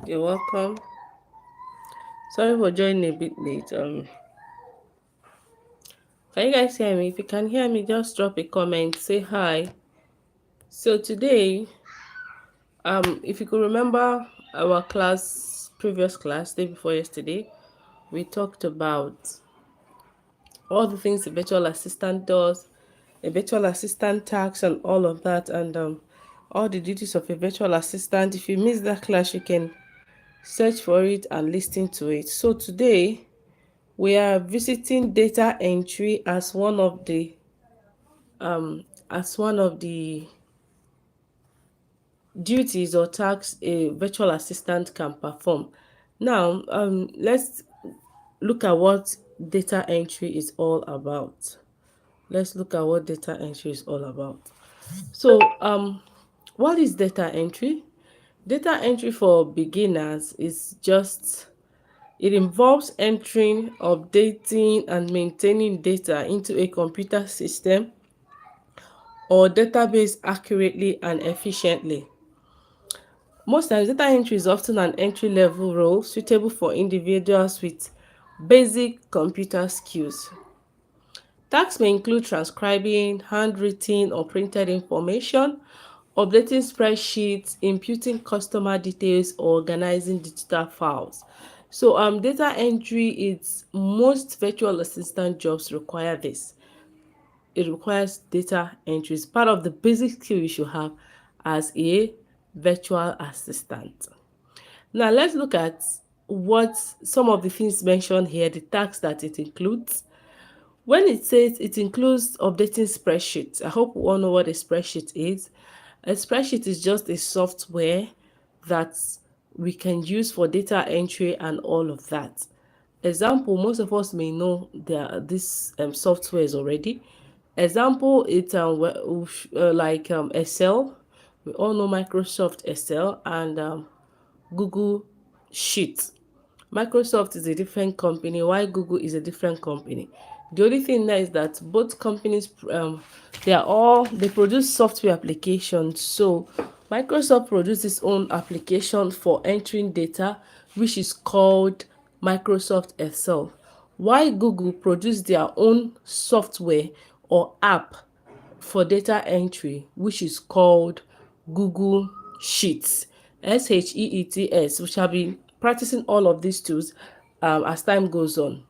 You're welcome. Sorry for joining a bit late. Can you guys hear me? If you can hear me, just drop a comment, say hi. So today, if you could remember our previous class, day before yesterday, we talked about all the things a virtual assistant does, a virtual assistant tax, and all of that, and all the duties of a virtual assistant. If you missed that class, you can search for it and listen to it. So today, we are visiting data entry as one of the duties or tasks a virtual assistant can perform. Now, let's look at what data entry is all about. Let's look at what data entry is all about. So, what is data entry? Data entry for beginners is just it involves entering, updating, and maintaining data into a computer system or database accurately and efficiently. Most times, data entry is often an entry level role suitable for individuals with basic computer skills. Tasks may include transcribing, handwritten or printed information, updating spreadsheets, imputing customer details, or organizing digital files. So data entry is most virtual assistant jobs require this. It requires data entry. It's part of the basic skill you should have as a virtual assistant. Now let's look at what some of the things mentioned here, the tasks that it includes. When it says it includes updating spreadsheets, I hope we all know what a spreadsheet is. A spreadsheet is just a software that we can use for data entry and all of that. Example, most of us may know this softwares already. Example, it's like Excel. We all know Microsoft Excel and Google Sheets. Microsoft is a different company, while Google is a different company. The only thing now is that both companies, they produce software applications. So Microsoft produces its own application for entering data, which is called Microsoft Excel. While Google produce their own software or app for data entry, which is called Google Sheets, SHEETS. We shall be practicing all of these tools as time goes on.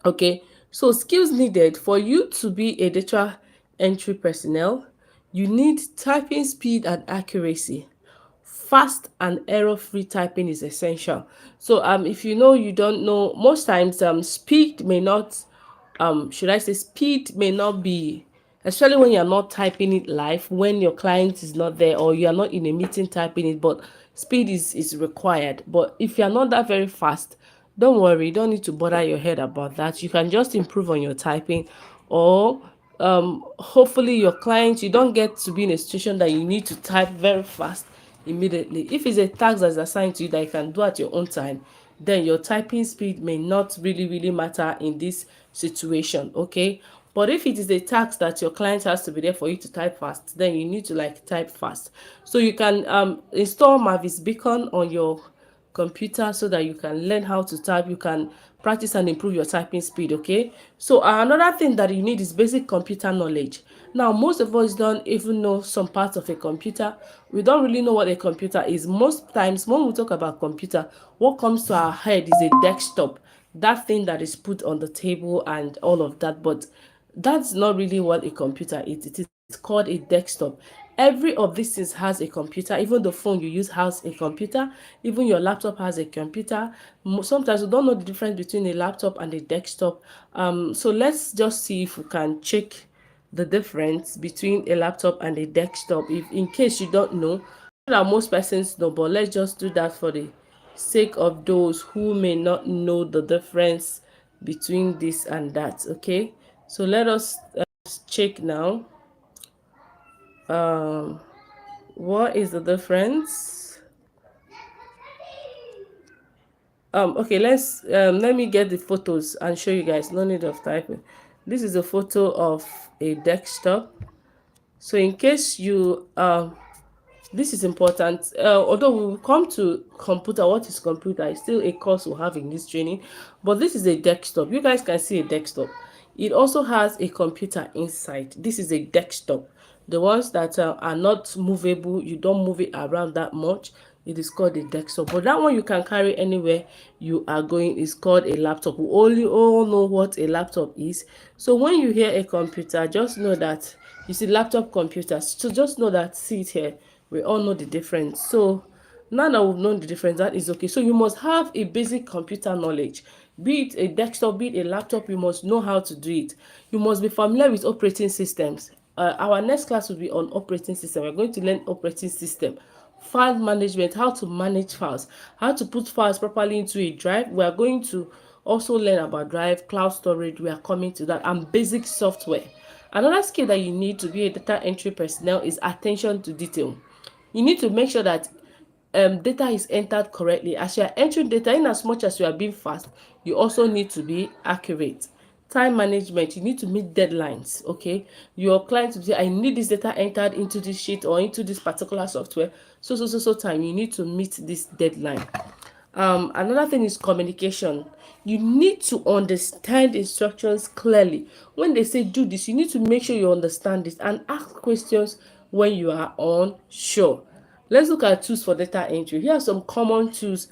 Okay, so skills needed for you to be a data entry personnel. You need typing speed and accuracy. Fast and error-free typing is essential. So if you know you don't know, most times speed may not should I say speed may not be, especially when you're not typing it live, when your client is not there or you are not in a meeting typing it, but speed is required. But if you're not that very fast, don't worry, you don't need to bother your head about that. You can just improve on your typing, or hopefully your client, you don't get to be in a situation that you need to type very fast immediately. If it's a task that's assigned to you that you can do at your own time, then your typing speed may not really matter in this situation. Okay, but if it is a task that your client has to be there for you to type fast, then you need to like type fast. So you can install Mavis Beacon on your computer so that you can learn how to type. You can practice and improve your typing speed. Okay, so another thing that you need is basic computer knowledge. Now most of us don't even know some parts of a computer. We don't really know what a computer is. Most times when we talk about computer, what comes to our head is a desktop, that thing that is put on the table and all of that. But that's not really what a computer is. It is called a desktop. Every of these things has a computer. Even the phone you use has a computer. Even your laptop has a computer. Sometimes we don't know the difference between a laptop and a desktop. So let's just see if we can check the difference between a laptop and a desktop, if in case you don't know. That most persons know, but let's just do that for the sake of those who may not know the difference between this and that. Okay, so let us check now. What is the difference? Okay, let me get the photos and show you guys. No need of typing. This is a photo of a desktop. So in case you This is important. Although we will come to computer, what is computer? It's still a course we'll have in this training, but this is a desktop. You guys can see a desktop. It also has a computer inside. This is a desktop. The ones that are not movable, you don't move it around that much. It is called a desktop. But that one you can carry anywhere you are going is called a laptop. We only all know what a laptop is. So when you hear a computer, just know that you see laptop computers. So just know that, see it here, we all know the difference. So now that we've known the difference, that is okay. So you must have a basic computer knowledge, be it a desktop, be it a laptop. You must know how to do it. You must be familiar with operating systems. Our next class will be on operating system. We're going to learn operating system, file management, how to manage files, how to put files properly into a drive. We are going to also learn about drive, cloud storage. We are coming to that, and basic software. Another skill that you need to be a data entry personnel is attention to detail. You need to make sure that data is entered correctly. As you are entering data, in as much as you are being fast, you also need to be accurate. Time management, you need to meet deadlines. Okay, your client will say, I need this data entered into this sheet or into this particular software, so time. You need to meet this deadline. Another thing is communication. You need to understand instructions clearly. When they say do this, you need to make sure you understand this and ask questions when you are unsure. Let's look at tools for data entry. Here are some common tools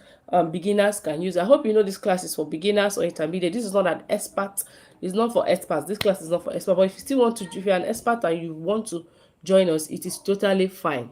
beginners can use. I hope you know this class is for beginners or intermediate. This is not an expert. It's not for experts. This class is not for experts. But if you still want to, if you're an expert and you want to join us, it is totally fine.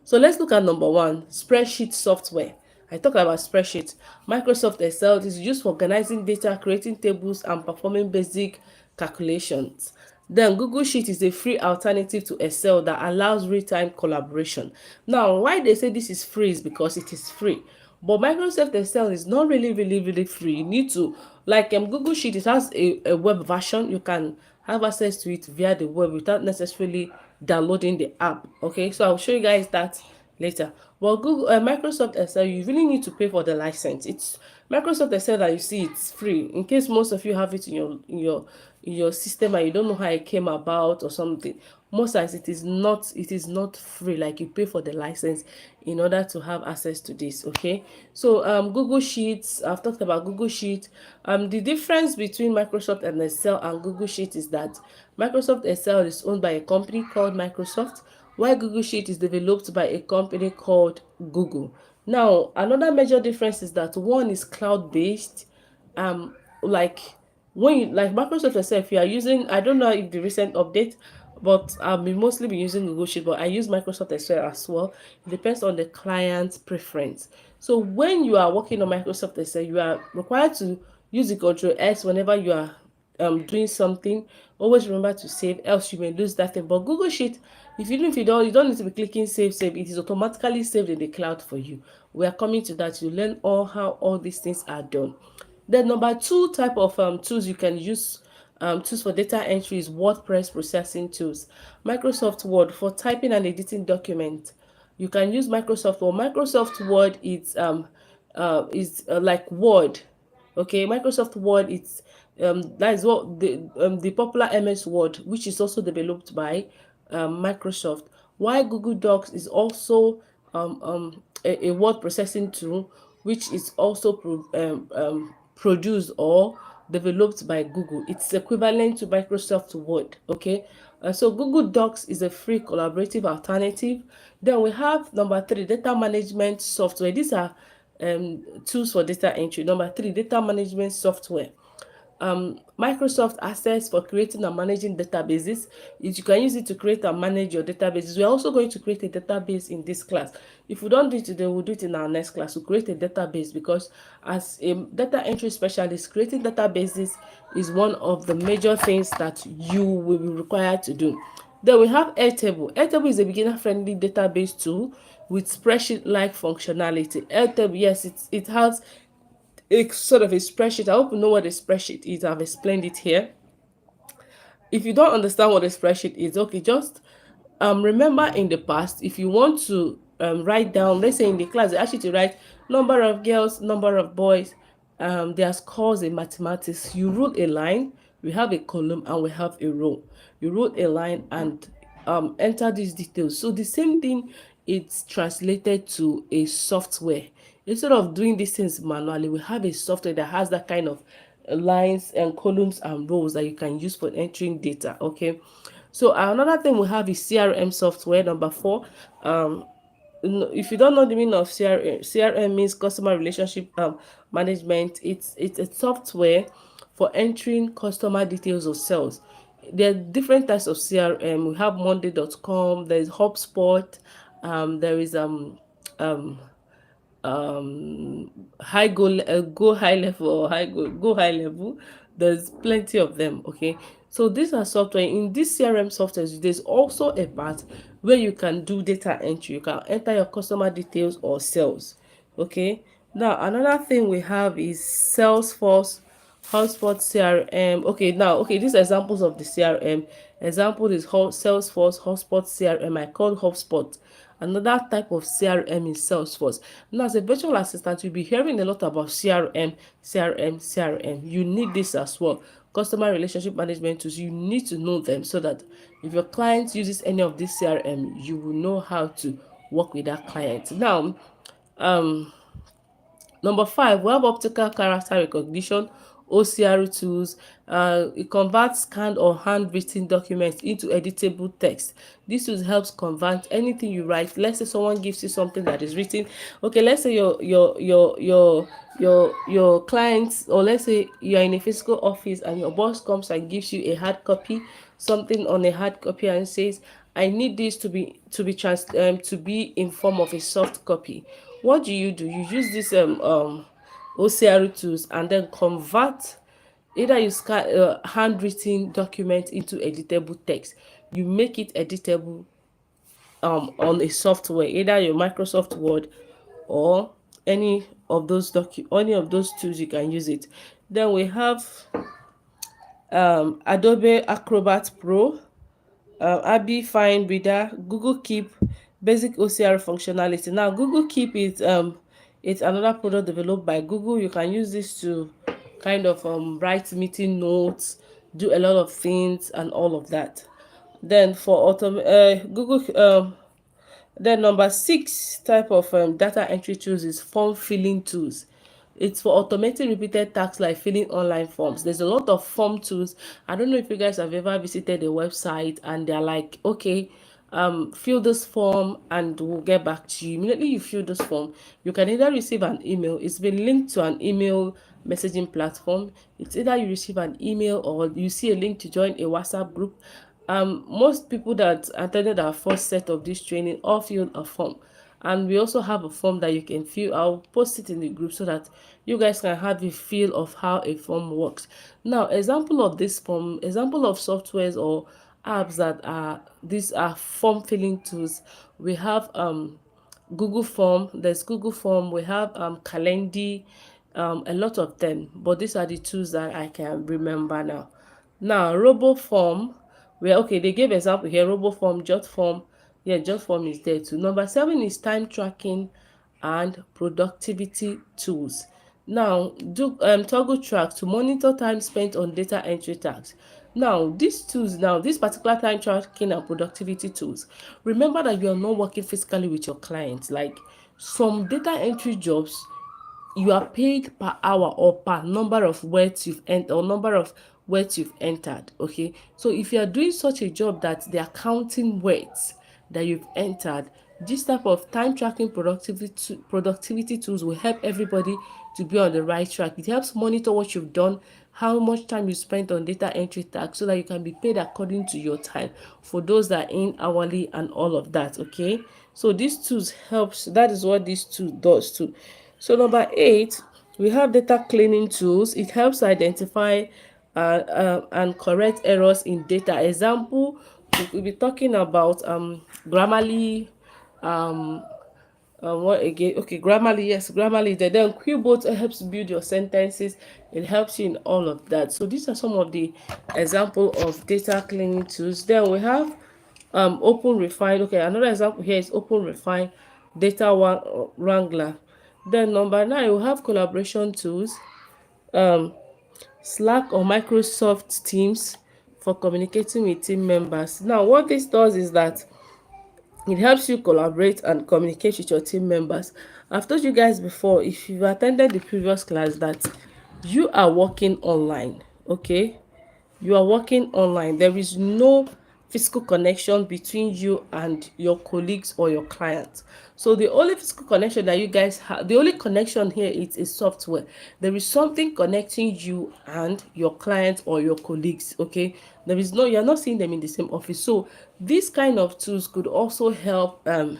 So let's look at number one, spreadsheet software. I talked about spreadsheet. Microsoft Excel is used for organizing data, creating tables, and performing basic calculations. Then Google Sheet is a free alternative to Excel that allows real-time collaboration. Now, why they say this is free is because it is free. But Microsoft Excel is not really free. You need to, like Google Sheet, it has a web version. You can have access to it via the web without necessarily downloading the app. Okay, so I'll show you guys that later. But Google, Microsoft Excel, you really need to pay for the license. It's Microsoft Excel that you see, it's free. In case most of you have it in your system and you don't know how it came about or something, most times it is not free. Like, you pay for the license in order to have access to this. Okay, so Google Sheets, I've talked about Google Sheet. The difference between Microsoft and Excel and Google Sheet is that Microsoft Excel is owned by a company called Microsoft, while Google Sheet is developed by a company called Google. Now, another major difference is that one is cloud based. Like, when you, like Microsoft Excel, if you are using, I don't know if the recent update, but I've been mostly been using Google Sheet, but I use Microsoft Excel as well. It depends on the client's preference. So when you are working on Microsoft Excel, you are required to use the Control S whenever you are doing something. Always remember to save, else you may lose that thing. But Google Sheet, if you don't need to be clicking save, it is automatically saved in the cloud for you. We are coming to that. You learn how all these things are done. Then number two type of tools you can use, tools for data entry, is WordPress processing tools. Microsoft Word for typing and editing documents. You can use Microsoft Word. Microsoft Word is like Word. Okay, Microsoft Word, it's that is what the popular MS Word, which is also developed by Microsoft. While Google Docs is also a word processing tool, which is also produced or developed by Google. It's equivalent to Microsoft Word. Okay, so Google Docs is a free collaborative alternative. Then we have number three, data management software. These are tools for data entry. Number three, data management software. Microsoft Access for creating and managing databases. Is you can use it to create and manage your databases. We are also going to create a database in this class. If we don't do it today, we'll do it in our next class. We'll create a database, because as a data entry specialist, creating databases is one of the major things that you will be required to do. Then we have Airtable. Airtable is a beginner-friendly database tool with spreadsheet-like functionality. Airtable, yes, it has a sort of a spreadsheet. I hope you know what a spreadsheet is. I've explained it here. If you don't understand what a spreadsheet is, okay, just remember in the past, if you want to write down, let's say in the class, they ask you to write number of girls, number of boys, their scores in mathematics. You wrote a line, we have a column, and we have a row. You wrote a line and enter these details. So the same thing it's translated to a software. Instead of doing these things manually, we have a software that has that kind of lines and columns and rows that you can use for entering data. Okay, so another thing we have is CRM software. Number four, if you don't know the meaning of CRM means customer relationship management. It's a software for entering customer details or sales. There are different types of CRM. We have Monday.com. There is HubSpot. There is high go high level or go high level. There's plenty of them. Okay, so these are software. In this CRM software, there's also a part where you can do data entry. You can enter your customer details or sales. Okay, now another thing we have is Salesforce hotspot CRM. Okay, now, okay, these examples of the CRM. Example is Salesforce hotspot CRM. I call HubSpot. Another type of CRM is Salesforce. Now, as a virtual assistant, you'll be hearing a lot about CRM. You need this as well. Customer relationship management tools, you need to know them so that if your client uses any of this CRM, you will know how to work with that client. Now, number five, we have optical character recognition (OCR) tools. It converts scanned or handwritten documents into editable text. This tool helps convert anything you write. Let's say someone gives you something that is written. Okay, let's say your clients, or let's say you are in a physical office and your boss comes and gives you a hard copy, something on a hard copy, and says, I need this to be in form of a soft copy. What do? You use this OCR tools and then convert, either you scan handwritten document into editable text. You make it editable on a software, either your Microsoft Word or any of those tools. You can use it. Then we have Adobe Acrobat Pro, Abby Fine Reader, Google Keep, basic OCR functionality. Now, Google Keep is it's another product developed by Google. You can use this to kind of write meeting notes, do a lot of things, and all of that. Then for Google then number six type of data entry tools is form filling tools. It's for automating repeated tasks like filling online forms. There's a lot of form tools. I don't know if you guys have ever visited a website and they're like, okay, fill this form and we'll get back to you. Immediately you fill this form, you can either receive an email. It's been linked to an email messaging platform. It's either you receive an email or you see a link to join a WhatsApp group. Most people that attended our first set of this training all filled a form, and we also have a form that you can fill. I'll post it in the group so that you guys can have a feel of how a form works. Now, example of this form, example of softwares or apps that are these are form filling tools. We have Google Form. There's Google Form. We have Calendly, a lot of them. But these are the tools that I can remember now. Now, RoboForm, where okay, they gave example here. RoboForm, JotForm. Yeah, JotForm is there too. Number seven is time tracking and productivity tools. Now, do toggle track to monitor time spent on data entry tasks. Now, this particular time tracking and productivity tools, remember that you are not working physically with your clients. Like some data entry jobs, you are paid per hour or per number of words you've entered or number of words you've entered. Okay, so if you are doing such a job that they are counting words that you've entered, this type of time tracking productivity tools will help everybody to be on the right track. It helps monitor what you've done, how much time you spent on data entry tasks, so that you can be paid according to your time, for those that are in hourly and all of that. Okay, so these tools helps. That is what this tool does too. So number eight, we have data cleaning tools. It helps identify and correct errors in data. Example, we'll be talking about Grammarly, what again? Okay, Grammarly, yes, Grammarly. Then Quillbot helps build your sentences. It helps you in all of that. So these are some of the example of data cleaning tools. Then we have Open Refine. Okay, another example here is Open Refine Data Wrangler. Then number nine, we have collaboration tools, Slack or Microsoft Teams for communicating with team members. Now, what this does is that It helps you collaborate and communicate with your team members. I've told you guys before, if you've attended the previous class, that you are working online, okay? You are working online. There is no physical connection between you and your colleagues or your clients. So the only physical connection that you guys have, the only connection here is software. There is something connecting you and your clients or your colleagues, okay? There is no, you're not seeing them in the same office. So these kind of tools could also help in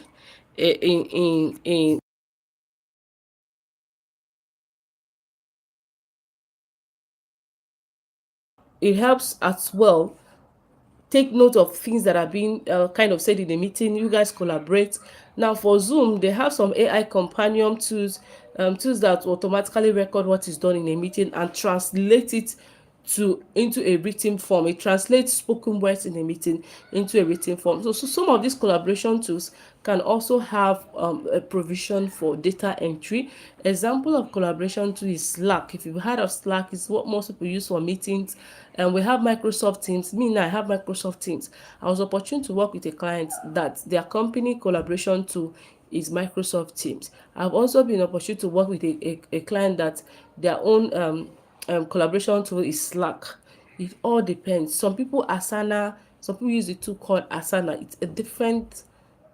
it helps as well take note of things that are being kind of said in the meeting. You guys collaborate. Now for Zoom, they have some AI companion tools, tools that automatically record what is done in a meeting and translate it to into a written form. It translates spoken words in a meeting into a written form. So some of these collaboration tools can also have a provision for data entry. Example of collaboration tool is Slack. If you've heard of Slack, it's what most people use for meetings. And we have Microsoft Teams. Me now, I have Microsoft Teams. I was opportune to work with a client that their company collaboration tool is Microsoft Teams. I've also been opportunity to work with a client that their own collaboration tool is Slack. It all depends. Some people Asana, some people use the tool called Asana. It's a different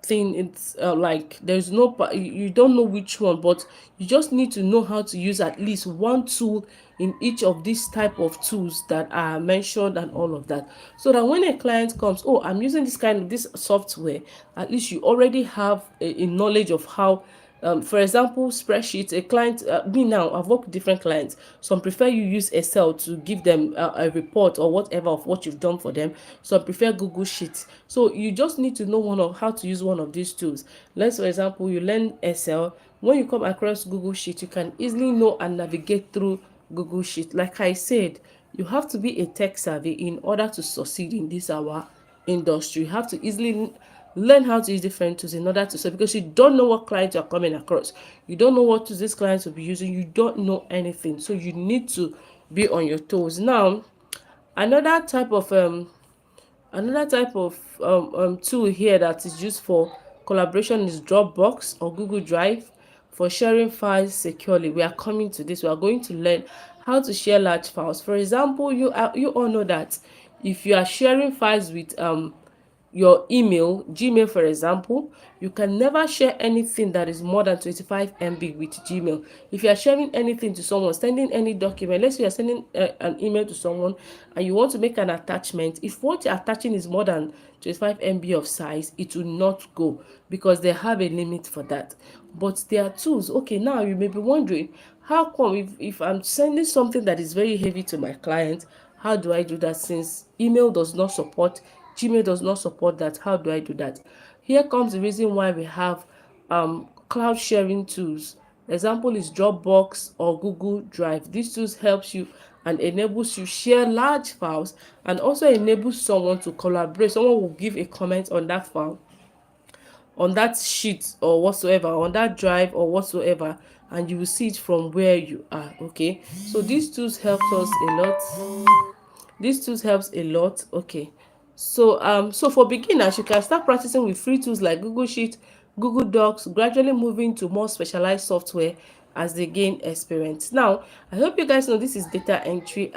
thing. It's like there's no you don't know which one, but you just need to know how to use at least one tool in each of these type of tools that are mentioned and all of that, so that when a client comes, oh, I'm using this kind of this software, at least you already have a knowledge of how, for example, spreadsheets. A client, me now, I've worked with different clients. Some prefer you use Excel to give them a report or whatever of what you've done for them. Some prefer Google Sheets. So you just need to know one of how to use one of these tools. Let's, for example, you learn Excel. When you come across Google Sheet, you can easily know and navigate through Google Sheet. Like I said, you have to be a tech savvy in order to succeed in this our industry. You have to easily learn how to use different tools in order to sell, because you don't know what clients you're coming across. You don't know what tools these clients will be using. You don't know anything. So you need to be on your toes. Now, another type of tool here that is used for collaboration is Dropbox or Google Drive for sharing files securely. We are coming to this. We are going to learn how to share large files. For example, you all know that if you are sharing files with your email, Gmail for example, you can never share anything that is more than 25 MB with Gmail. If you are sharing anything to someone, sending any document, let's say you are sending an email to someone and you want to make an attachment, if what you're attaching is more than 25 MB of size, it will not go, because they have a limit for that. But there are tools. Okay, now you may be wondering, how come if I'm sending something that is very heavy to my client, how do I do that, since email does not support, Gmail does not support that? How do I do that? Here comes the reason why we have cloud sharing tools. Example is Dropbox or Google Drive. These tools helps you and enables you share large files, and also enables someone to collaborate. Someone will give a comment on that file, on that sheet or whatsoever, on that drive or whatsoever, and you will see it from where you are. Okay, so these tools help us a lot. These tools helps a lot. Okay, so for beginners, you can start practicing with free tools like Google Sheet, Google Docs, gradually moving to more specialized software as they gain experience. Now, I hope you guys know this is data entry.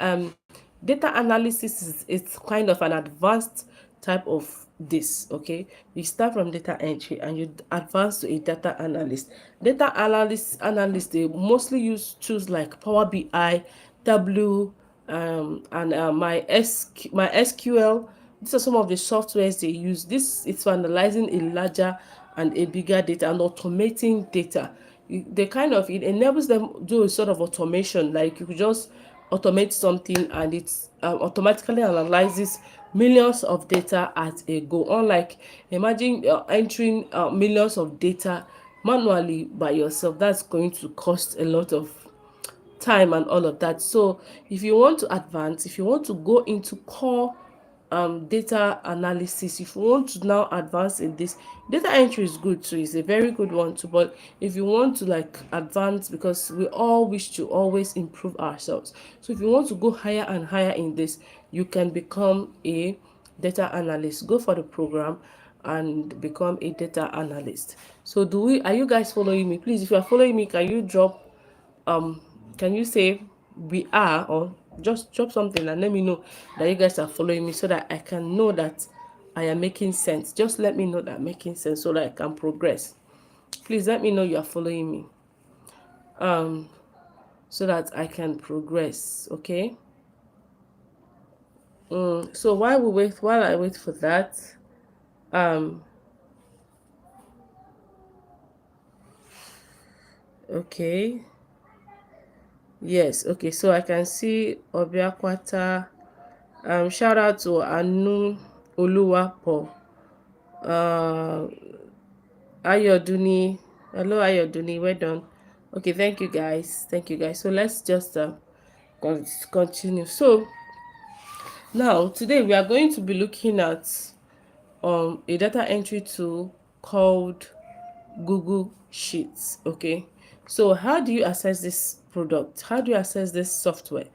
Data analysis is kind of an advanced type of this. Okay, you start from data entry and you advance to a data analyst. Data analyst, they mostly use tools like Power BI, Tableau, and my SQL. These are some of the softwares they use. This is for analyzing a larger and a bigger data and automating data. They kind of, it enables them do a sort of automation, like you could just automate something and it automatically analyzes millions of data at a go. Unlike, imagine entering millions of data manually by yourself, that's going to cost a lot of time and all of that. So if you want to advance, if you want to go into core data analysis, if you want to now advance in this, data entry is good too, it's a very good one too. But if you want to like advance, because we all wish to always improve ourselves, so if you want to go higher and higher in this, you can become a data analyst. Go for the program. and become a data analyst. So are you guys following me? Please, if you are following me, can you drop can you say we are, or just drop something and let me know that you guys are following me so that I can know that I am making sense. Just let me know that I'm making sense so that I can progress. Please let me know you are following me so that I can progress. Okay. So while I wait for that, um okay, yes, okay, so I can see Obiakwata. Shout out to Anu Oluwapo, uh Ayoduni. Hello Ayoduni, well done. Okay, thank you guys, so let's just continue. So now today we are going to be looking at a data entry tool called Google Sheets. Okay, so how do you access this product? How do you access this software?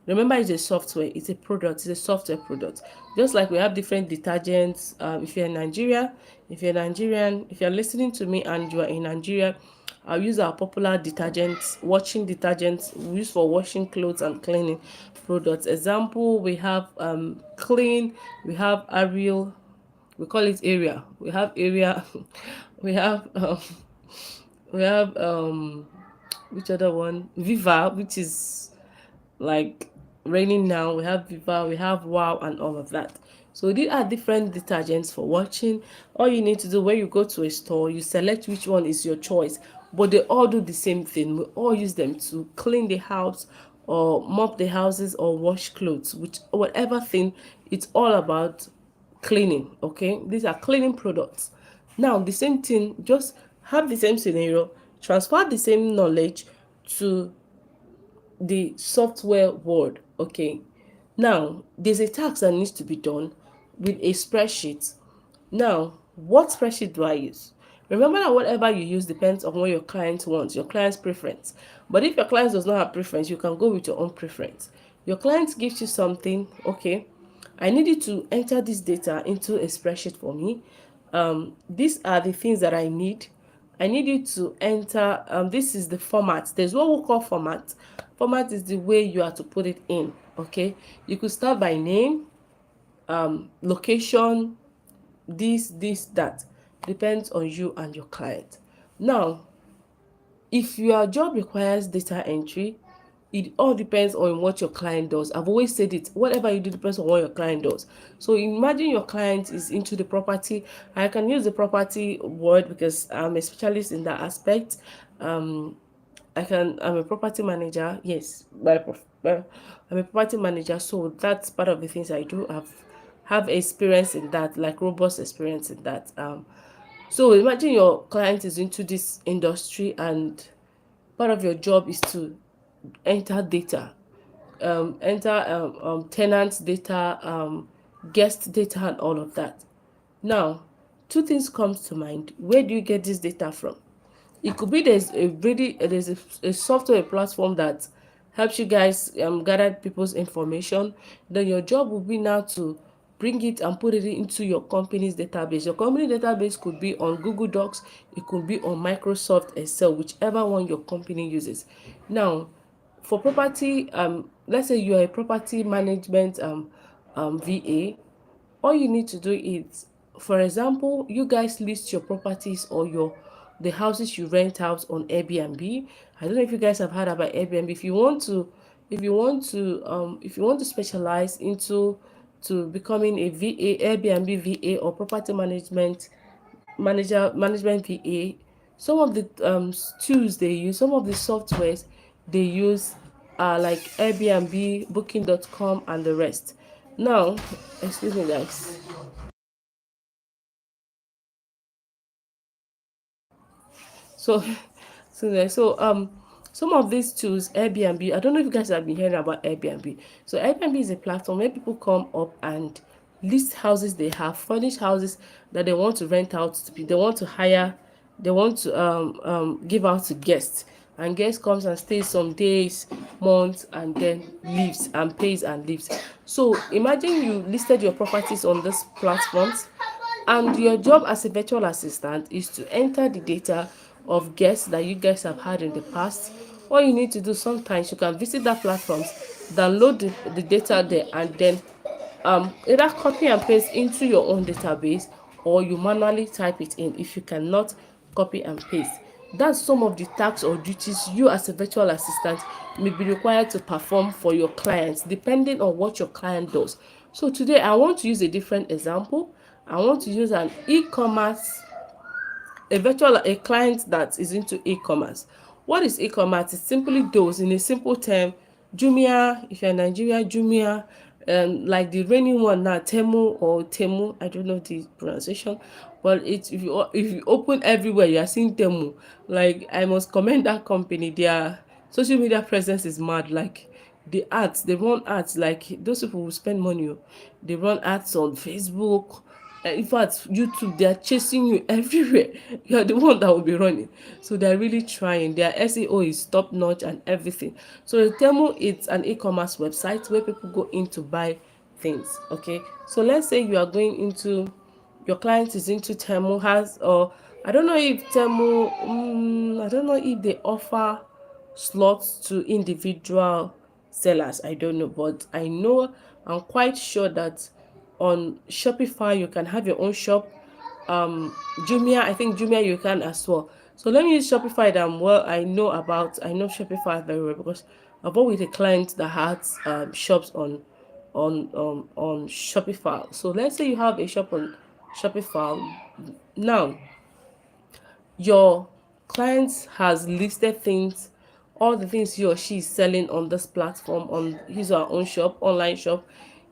Remember, it's a software, it's a product, it's a software product. Just like we have different detergents. If you're in Nigeria, if you're listening to me and you are in Nigeria, I'll use our popular detergents, washing detergents used for washing clothes and cleaning products. Example, we have Clean, we have Ariel, we call it Area, we have Area, we have we have which other one? Viva, which is like raining now. We have Viva, we have Wow, and all of that. So these are different detergents for washing. All you need to do when you go to a store, you select which one is your choice, but they all do the same thing. We all use them to clean the house or mop the houses or wash clothes, which whatever thing, it's all about cleaning. Okay, these are cleaning products. Now the same thing, just have the same scenario, transfer the same knowledge to the software world. Okay, now there's a task that needs to be done with a spreadsheet. Now, what spreadsheet do I use? Remember that whatever you use depends on what your client wants, your client's preference. But if your client does not have preference, you can go with your own preference. Your client gives you something. Okay, I need you to enter this data into a spreadsheet for me. These are the things that I need. I need you to enter, this is the format. There's what we call format. Format is the way you are to put it in. Okay, you could start by name, location, this, that. Depends on you and your client. Now, if your job requires data entry, it all depends on what your client does. I've always said it, whatever you do depends on what your client does. So imagine your client is into the property. I can use the property word because I'm a specialist in that aspect. I'm a property manager. Yes, I'm a property manager, so that's part of the things I do. Have experience in that, like robust experience in that. So imagine your client is into this industry and part of your job is to enter data, enter tenant data, guest data, and all of that. Now, two things comes to mind. Where do you get this data from? It could be there's a software platform that helps you guys gather people's information. Then your job will be now to bring it and put it into your company's database. Your company database could be on Google Docs, it could be on Microsoft Excel, whichever one your company uses. Now, for property, let's say you are a property management VA. All you need to do is, for example, you guys list your properties or the houses you rent out on Airbnb. I don't know if you guys have heard about Airbnb. If you want to specialize into to becoming a VA, Airbnb VA, or property management VA, some of the tools they use, some of the softwares they use are like Airbnb, Booking.com, and the rest. Now, excuse me, guys. So, some of these tools, Airbnb. I don't know if you guys have been hearing about Airbnb. So Airbnb is a platform where people come up and list houses they have, furnished houses that they want to rent out to people. They want to hire, they want to give out to guests. And guest comes and stays some days, months, and then leaves and pays and leaves. So imagine you listed your properties on these platforms And your job as a virtual assistant is to enter the data of guests that you guys have had in the past. What you need to do, sometimes you can visit that platforms, download the data there, and then either copy and paste into your own database, or you manually type it in if you cannot copy and paste. That's some of the tasks or duties you as a virtual assistant may be required to perform for your clients, depending on what your client does. So today I want to use a different example. I want to use an e-commerce, a client that is into e-commerce. What is e-commerce? It's simply those, in a simple term, Jumia. If you're in Nigeria, Jumia, like the reigning one now, Temu or Temu, I don't know the pronunciation, but it's, if you open everywhere, you are seeing Temu. Like, I must commend that company. Their social media presence is mad. Like, the ads, they run ads, like those people will spend money. They run ads on Facebook. In fact, YouTube, they are chasing you everywhere. You are the one that will be running. So they're really trying. Their SEO is top notch and everything. So Temu, it's an e-commerce website where people go in to buy things. Okay. So let's say you are going into, your client is into Temu, has, or I don't know if Temu, I don't know if they offer slots to individual sellers. I don't know, but I know, I'm quite sure that on Shopify you can have your own shop. Jumia, I think Jumia you can as well. So let me use Shopify that I know Shopify very well, because I've worked with a client that has shops on Shopify. So let's say you have a shop on Shopify. Now your client has listed things, all the things he or she is selling on this platform, on his or her own shop, online shop.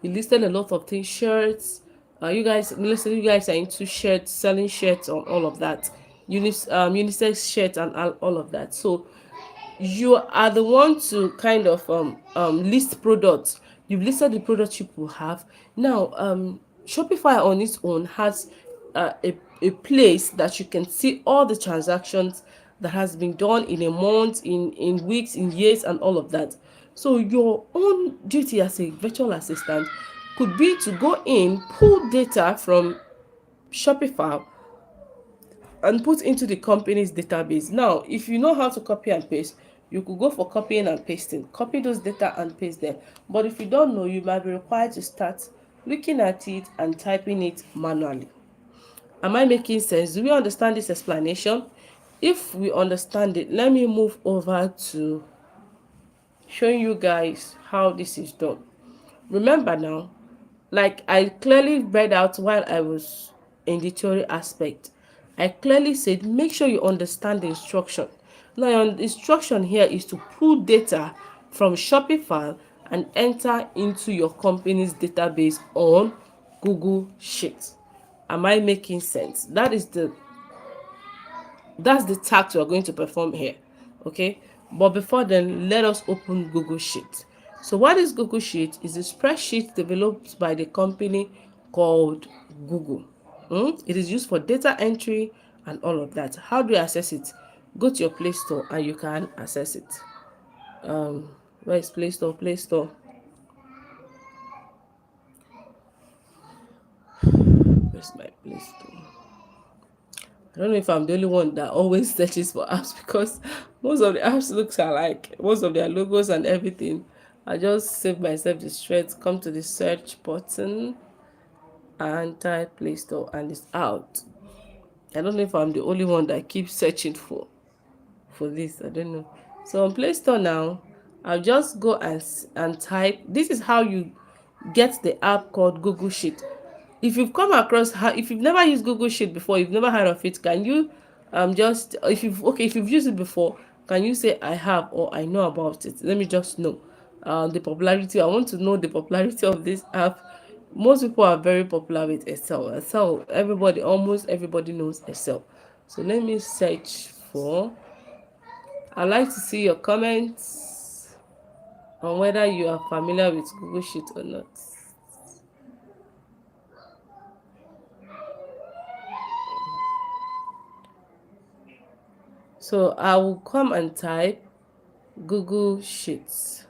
He listed a lot of things, shirts. You guys are into shirts, selling shirts, on all of that, unisex shirts and all of that. So you are the one to kind of list products. You've listed the products people have. Now Shopify on its own has a place that you can see all the transactions that has been done in a month, in weeks, in years, and all of that. So your own duty as a virtual assistant could be to go in, pull data from Shopify and put into the company's database. Now, if you know how to copy and paste, you could go for copying and pasting. Copy those data and paste them. But if you don't know, you might be required to start looking at it and typing it manually. Am I making sense? Do we understand this explanation? If we understand it, let me move over to showing you guys how this is done. Remember now, like I clearly read out while I was in the theory aspect, I clearly said make sure you understand the instruction. Now your instruction here is to pull data from Shopify and enter into your company's database on Google Sheets. Am I making sense? That's the task we're going to perform here. Okay, but before then, let us open Google Sheet. So what is Google Sheet? Is a spreadsheet developed by the company called Google. It is used for data entry and all of that. How do you access it? Go to your Play Store and you can access it. Where is Play Store? Play Store. Where's my Play Store? I don't know if I'm the only one that always searches for apps, because most of the apps looks alike, most of their logos and everything. I just save myself the stress, come to the search button and type Play Store and it's out. I don't know if I'm the only one that keeps searching for this. I don't know. So on Play Store now, I'll just go and type. This is how you get the app called Google Sheet. If you've come across, if you've never used Google Sheet before, you've never heard of it, can you just, if you've used it before, can you say I have or I know about it? Let me just know the popularity. I want to know the popularity of this app. Most people are very popular with Excel. Almost everybody knows Excel. So let me search for. I'd like to see your comments on whether you are familiar with Google Sheet or not. So I will come and type Google Sheets.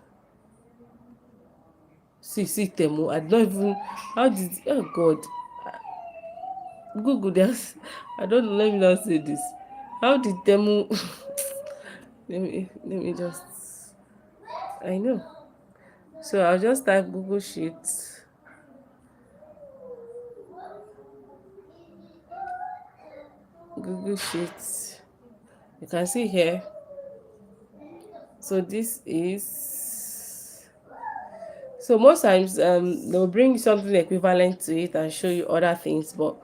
See Temu. I don't even, how did, oh God. Google, there's, I don't know, let me not say this. How did demo let me just, I know. So I'll just type Google Sheets. Google Sheets. You can see here. So this is, so most times they'll bring something equivalent to it and show you other things, but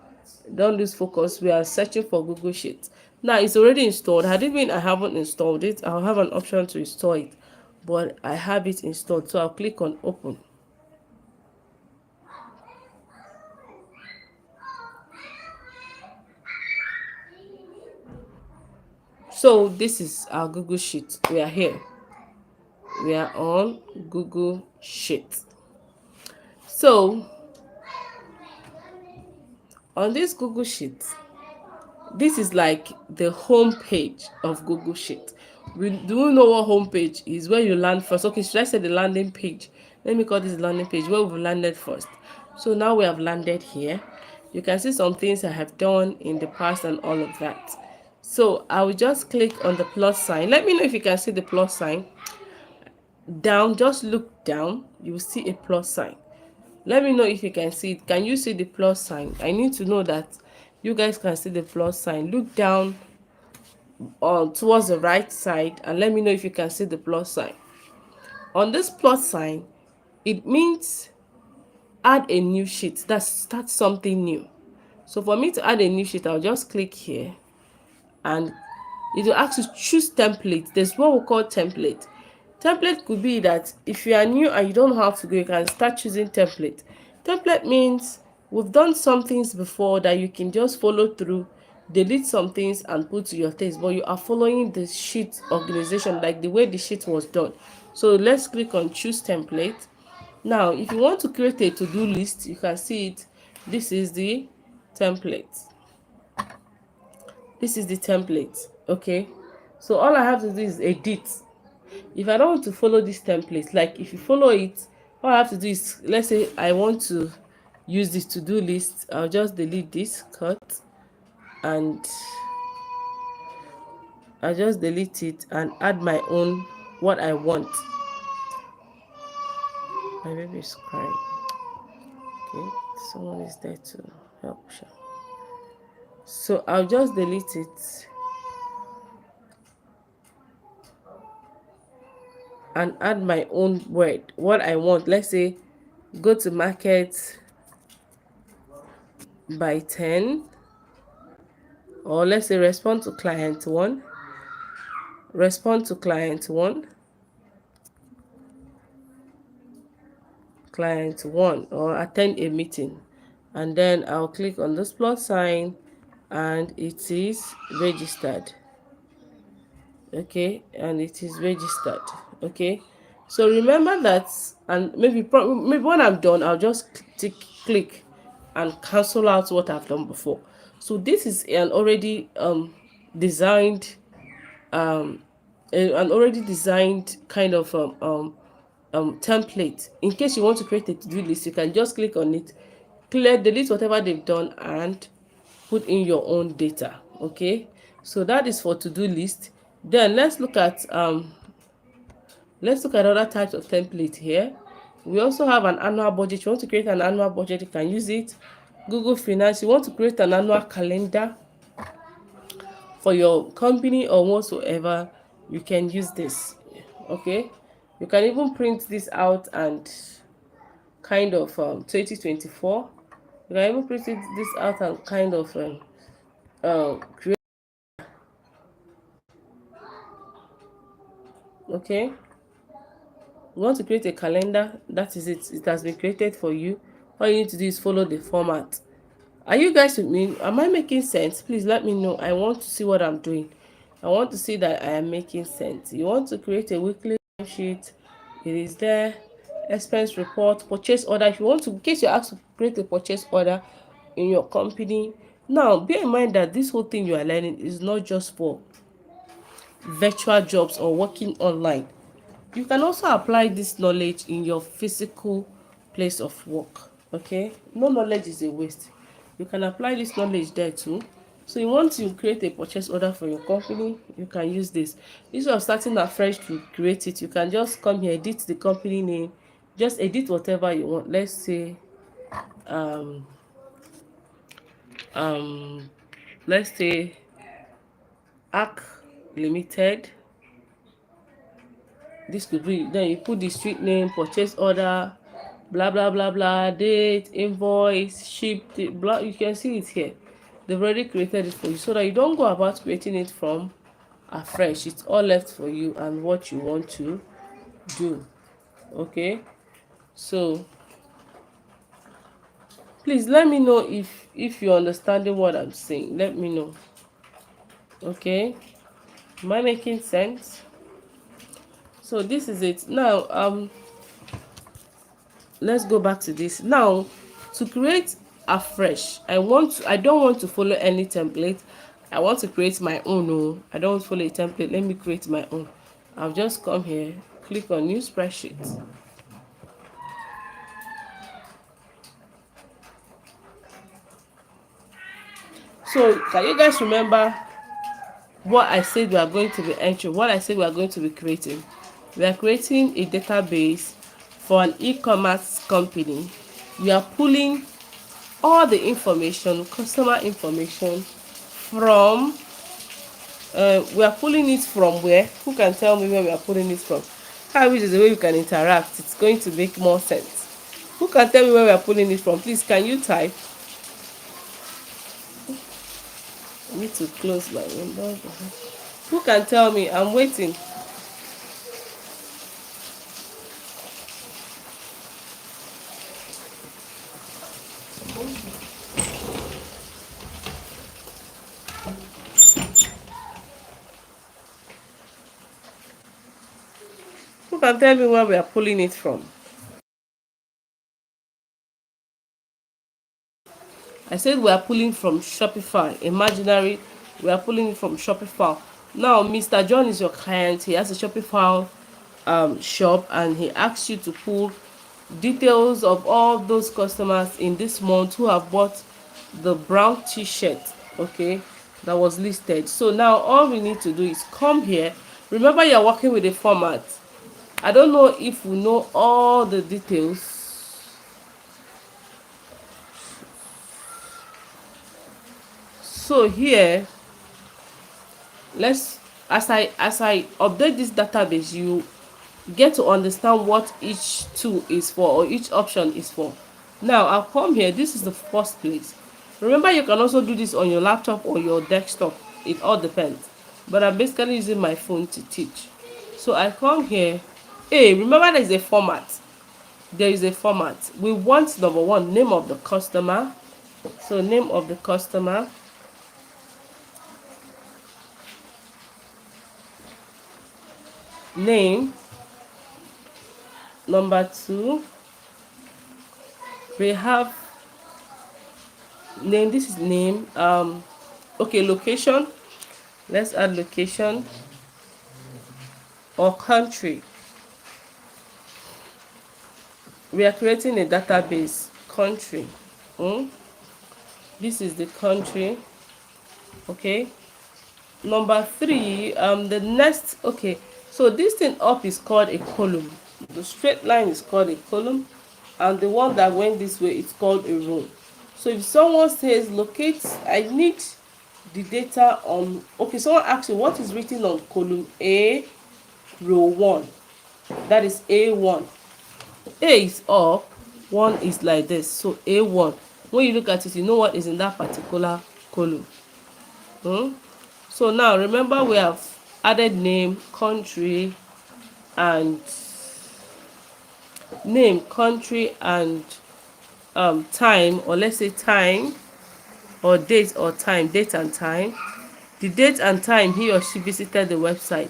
don't lose focus. We are searching for Google Sheets. Now it's already installed. Had it been I haven't installed it, I'll have an option to install it, but I have it installed, so I'll click on open. So this is our Google Sheet. We are here. We are on Google Sheet. So on this Google Sheet, this is like the home page of Google Sheet. We do know what home page is, where you land first. Okay, should I say the landing page? Let me call this the landing page, where we've landed first. So now we have landed here. You can see some things I have done in the past and all of that. So I will just click on the plus sign. Let me know if you can see the plus sign. Down, just look down, you will see a plus sign. Let me know if you can see it. Can you see the plus sign? I need to know that you guys can see the plus sign. Look down towards the right side and let me know if you can see the plus sign. On this plus sign, it means add a new sheet. That's something new. So for me to add a new sheet, I'll just click here and it will ask you choose template. There's what we call template. Template could be that if you are new and you don't know how to go, you can start choosing template. Template means we've done some things before that you can just follow through, delete some things and put to your taste, but you are following the sheet organization like the way the sheet was done. So let's click on choose template. Now if you want to create a to-do list, you can see it. This is the template. This is the template. Okay, so all I have to do is edit. If I don't want to follow this template, like if you follow it, all I have to do is, let's say I want to use this to-do list, I'll just delete this, cut, and I'll just delete it and add my own, what I want. My baby is crying. Okay, someone is there to help. So I'll just delete it and add my own word, what I want. Let's say go to market by 10, or let's say respond to client 1, respond to client 1, client 1, or attend a meeting. And then I'll click on this plus sign and it is registered. Okay, and it is registered. Okay, so remember that, and maybe when I'm done, I'll just click and cancel out what I've done before. So this is an already designed an already designed kind of template. In case you want to create a to-do list, you can just click on it, delete whatever they've done and put in your own data. Okay, so that is for to-do list. Then let's look at other types of template here. We also have an annual budget. You want to create an annual budget, you can use it. Google Finance, you want to create an annual calendar for your company or whatsoever, you can use this. Okay, you can even print this out and kind of 2024, you can even print this out and kind of create. Okay, you want to create a calendar, that is it. It has been created for you. All you need to do is follow the format. Are you guys with me? Am I making sense? Please let me know. I want to see what I'm doing. I want to see that I am making sense. You want to create a weekly sheet, it is there. Expense report, purchase order. If you want to, in case you're asked to create a purchase order in your company. Now bear in mind that this whole thing you are learning is not just for virtual jobs or working online. You can also apply this knowledge in your physical place of work. Okay, no knowledge is a waste. You can apply this knowledge there too. So you want to create a purchase order for your company, you can use this. Instead of starting afresh to create it, you can just come here, edit the company name, just edit whatever you want. Let's say um um let's say Arc Limited. This could be, then you put the street name, purchase order, blah blah blah blah, date, invoice, shipped, blah. You can see it here. They've already created it for you, so that you don't go about creating it from afresh. It's all left for you and what you want to do. Okay, so please let me know if you're understanding what I'm saying. Let me know. Okay, am I making sense? So this is it now. Let's go back to this now. To create afresh, I don't want to follow any template. I want to create my own. Oh, I don't want to follow a template. Let me create my own. I'll just come here, click on new spreadsheet. So can you guys remember what I said we are going to be entering, what I said we are going to be creating? We are creating a database for an e-commerce company. We are pulling all the information, customer information from, we are pulling it from where? Who can tell me where we are pulling it from? How which is the way we can interact? It's going to make more sense. Who can tell me where we are pulling it from? Please, can you type? I need to close my window. Who can tell me? I'm waiting. Who can tell me where we are pulling it from? I said we are pulling from Shopify. Imaginary, we are pulling it from Shopify. Now, Mr. John is your client. He has a Shopify shop, and he asks you to pull details of all those customers in this month who have bought the brown t-shirt, okay, that was listed. So now all we need to do is come here. Remember, you're working with a format. I don't know if we know all the details. So here, let's, as I update this database, you get to understand what each tool is for, or each option is for. Now I'll come here. This is the first place. Remember, you can also do this on your laptop or your desktop. It all depends, but I'm basically using my phone to teach. So I come here. Hey, remember, there is a format. There is a format. We want number one, name of the customer. So name of the customer, name. Number two, we have name. This is name. Okay, location. Let's add location or country. We are creating a database. Country. This is the country. Okay. Number three, the next, okay, so this thing up is called a column. The straight line is called a column, and the one that went this way is called a row. So if someone says locate, I need the data on, okay, someone asks you what is written on column A, row 1. That is A1. A is up, 1 is like this. So A1. When you look at it, you know what is in that particular column. So now remember, we have added name, country, and name, country, and time, or let's say time, or date, or time, date and time. The date and time he or she visited the website.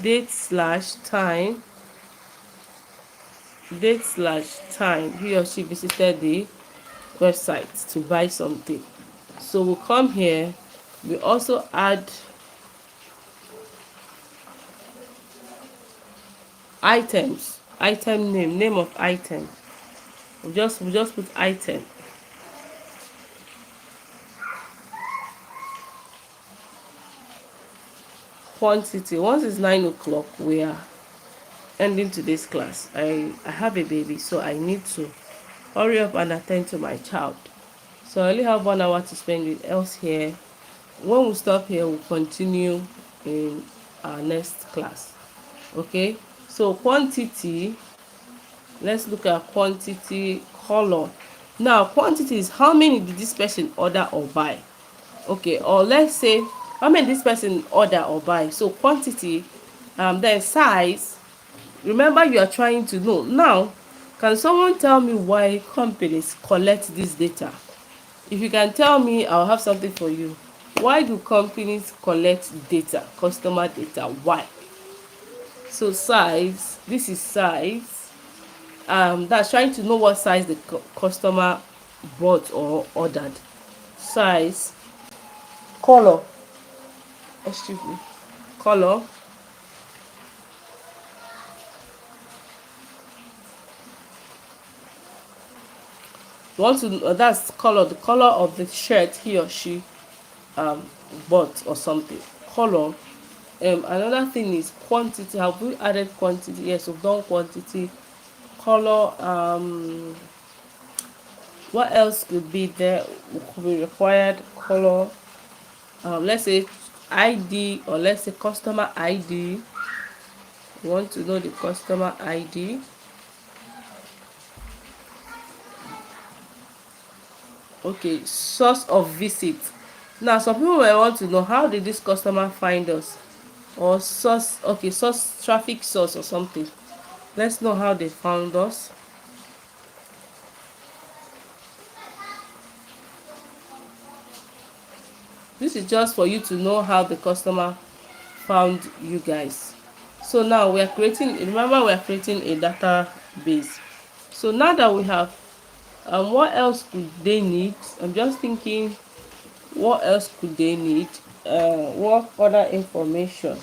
Date slash time, date slash time he or she visited the website to buy something. So we'll come here. We also add items, item name, name of item. We just put item. quantity. Once it's 9 o'clock, we are ending today's class. I have a baby, so I need to hurry up and attend to my child. So I only have 1 hour to spend with else here. When we stop here, we'll continue in our next class. Okay, so quantity, let's look at quantity color. Now quantity is how many did this person order or buy. Okay, or let's say how many this person order or buy. So quantity, then size. Remember, you are trying to know. Now, can someone tell me why companies collect this data? If you can tell me, I'll have something for you. Why do companies collect data, customer data? Why? So size, this is size. That's trying to know what size the customer bought or ordered. Size. Color, excuse me, color. You want to that's color, the color of the shirt he or she um bought or something. Color. Another thing is quantity. Have we added quantity? Yes, we've done quantity. Color. What else could be there? Could be required. Color. Let's say ID, or let's say customer ID. You want to know the customer ID. Okay, source of visit. Now some people might want to know, how did this customer find us, or source. Okay, source, traffic source or something. Let's know how they found us. This is just for you to know how the customer found you guys. So now we are creating, remember, we are creating a database. So now that we have, what else could they need? I'm just thinking, what else could they need? What other information,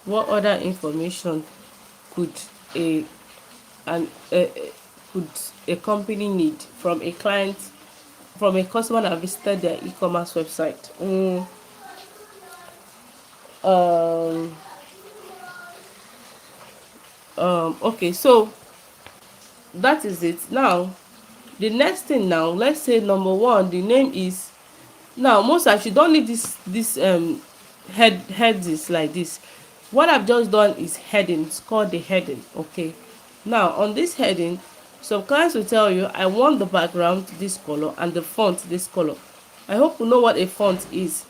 what other information could a an could a company need from a client, from a customer that visited their e-commerce website? Um, okay, so that is it. Now the next thing, now let's say number one, the name is, now most times you don't need this head is like this. What I've just done is heading. It's called the heading. Okay, now on this heading, some clients will tell you, I want the background this color and the font this color. I hope you know what a font is.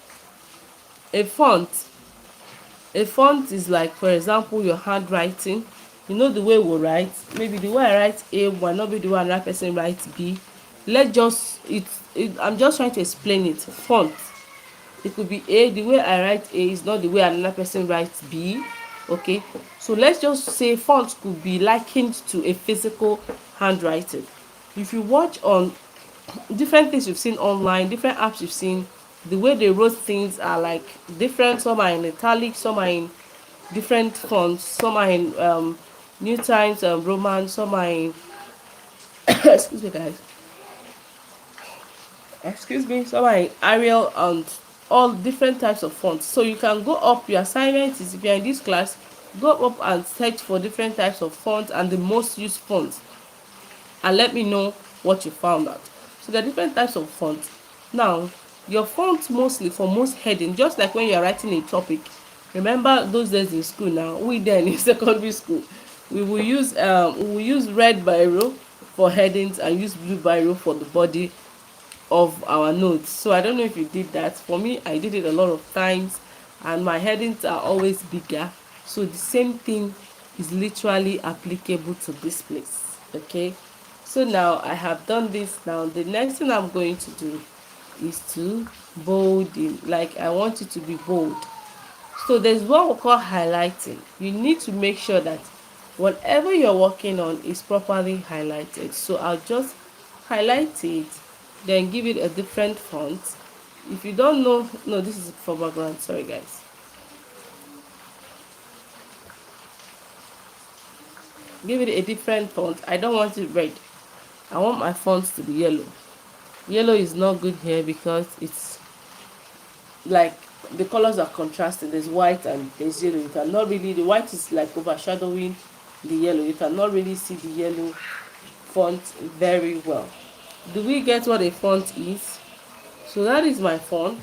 A font, a font is like, for example, your handwriting. You know the way we write, maybe the way I write A will not be the way another person writes B. Let's just I'm just trying to explain it. Font, it could be A, the way I write A is not the way another person writes B. Okay, so let's just say font could be likened to a physical handwriting. If you watch on different things you've seen online, different apps you've seen, the way they wrote things are like different. Some are in italic, some are in different fonts, some are in New Times Roman, some are in excuse me guys, excuse me, some are in Arial, and all different types of fonts. So you can go up, your assignment is, if you're in this class, go up and search for different types of fonts and the most used fonts, and let me know what you found out. So there are different types of fonts. Now your font, mostly for most heading, just like when you are writing a topic. Remember those days in school, now we then in secondary school, we will use red biro for headings and use blue biro for the body of our notes. So I don't know if you did that. For me, I did it a lot of times, and my headings are always bigger. So the same thing is literally applicable to this place. Okay, so now I have done this. Now the next thing I'm going to do is to bold in, like I want it to be bold. So there's what we call highlighting. You need to make sure that whatever you're working on is properly highlighted. So I'll just highlight it, then give it a different font. If you don't know, no, this is for background, sorry guys. Give it a different font. I don't want it red, I want my font to be yellow. Yellow is not good here because it's like the colors are contrasting. There's white and there's yellow. You cannot really, the white is like overshadowing the yellow. You cannot really see the yellow font very well. Do we get what a font is? So that is my font.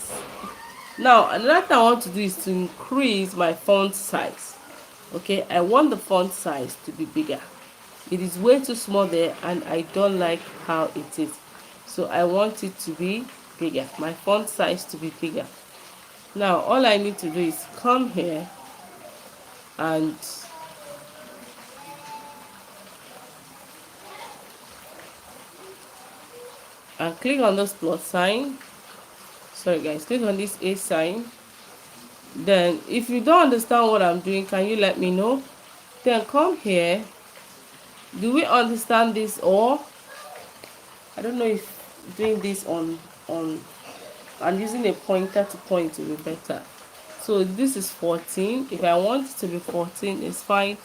Now another thing I want to do is to increase my font size. Okay, I want the font size to be bigger. It is way too small there and I don't like how it is, so I want it to be bigger, my font size to be bigger. Now all I need to do is come here and click on this plus sign. Sorry guys, click on this A sign. Then if you don't understand what I'm doing, can you let me know? Then come here. Do we understand this? Or I don't know if doing this on and using a pointer to point will be better. So this is 14. If I want it to be 14, it's fine.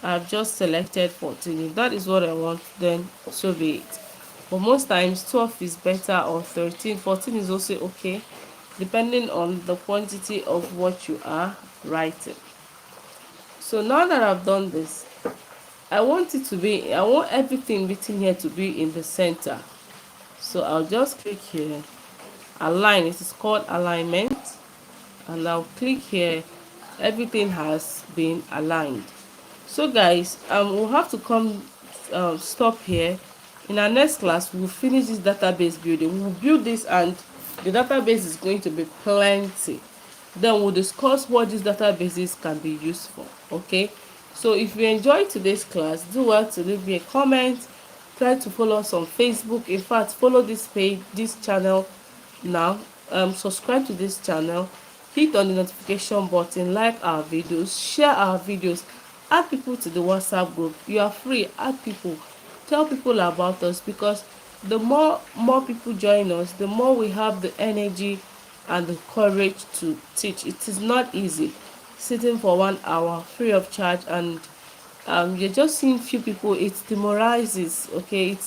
I've just selected 14. If that is what I want, then so be it. But most times 12 is better, or 13. 14 is also okay, depending on the quantity of what you are writing. So now that I've done this, I want everything written here to be in the center. So I'll just click here, align. It is called alignment, and I'll click here. Everything has been aligned. So guys, we'll have to come stop here. In our next class, we'll finish this database building. We'll build this and the database is going to be plenty. Then we'll discuss what these databases can be used for. Okay, so if you enjoyed today's class, do well to leave me a comment. Try to follow us on Facebook. In fact, follow this page, this channel now. Subscribe to this channel, hit on the notification button, like our videos, share our videos, add people to the WhatsApp group. You are free, add people, tell people about us, because the more people join us, the more we have the energy and the courage to teach. It is not easy sitting for 1 hour free of charge, and you're just seeing few people. It demoralizes. Okay, it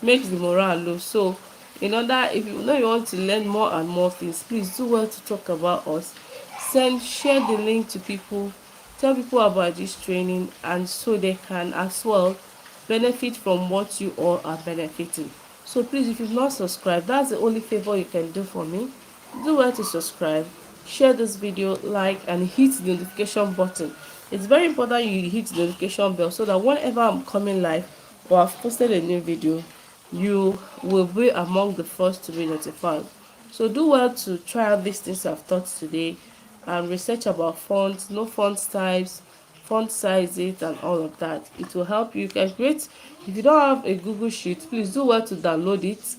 makes the morale low. So in order, if you know you want to learn more and more things, please do well to talk about us, share the link to people, tell people about this training, and so they can as well benefit from what you all are benefiting. So please, if you've not subscribed, that's the only favor you can do for me. Do well to subscribe, share this video, like, and hit the notification button. It's very important you hit the notification bell, so that whenever I'm coming live or I've posted a new video, you will be among the first to be notified. So do well to try out these things I've taught today, and research about fonts, no font types, font sizes, and all of that. It will help you. You can create. If you don't have a Google Sheet, please do well to download it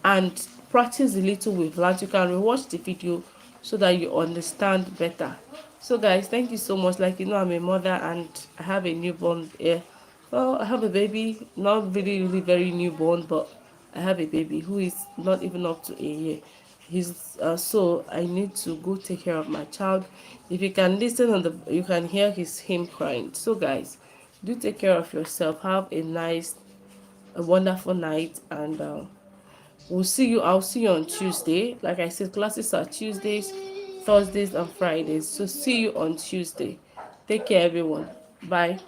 and practice a little with that. You can rewatch the video so that you understand better. So guys, thank you so much. Like, you know, I'm a mother and I have a newborn here. Well, I have a baby, not really very newborn, but I have a baby who is not even up to a year. He's so I need to go take care of my child. If you can listen on the, you can hear him crying. So guys, do take care of yourself. Have a wonderful night, and I'll see you on Tuesday. Like I said, classes are Tuesdays, Thursdays, and Fridays. So see you on Tuesday. Take care, everyone. Bye.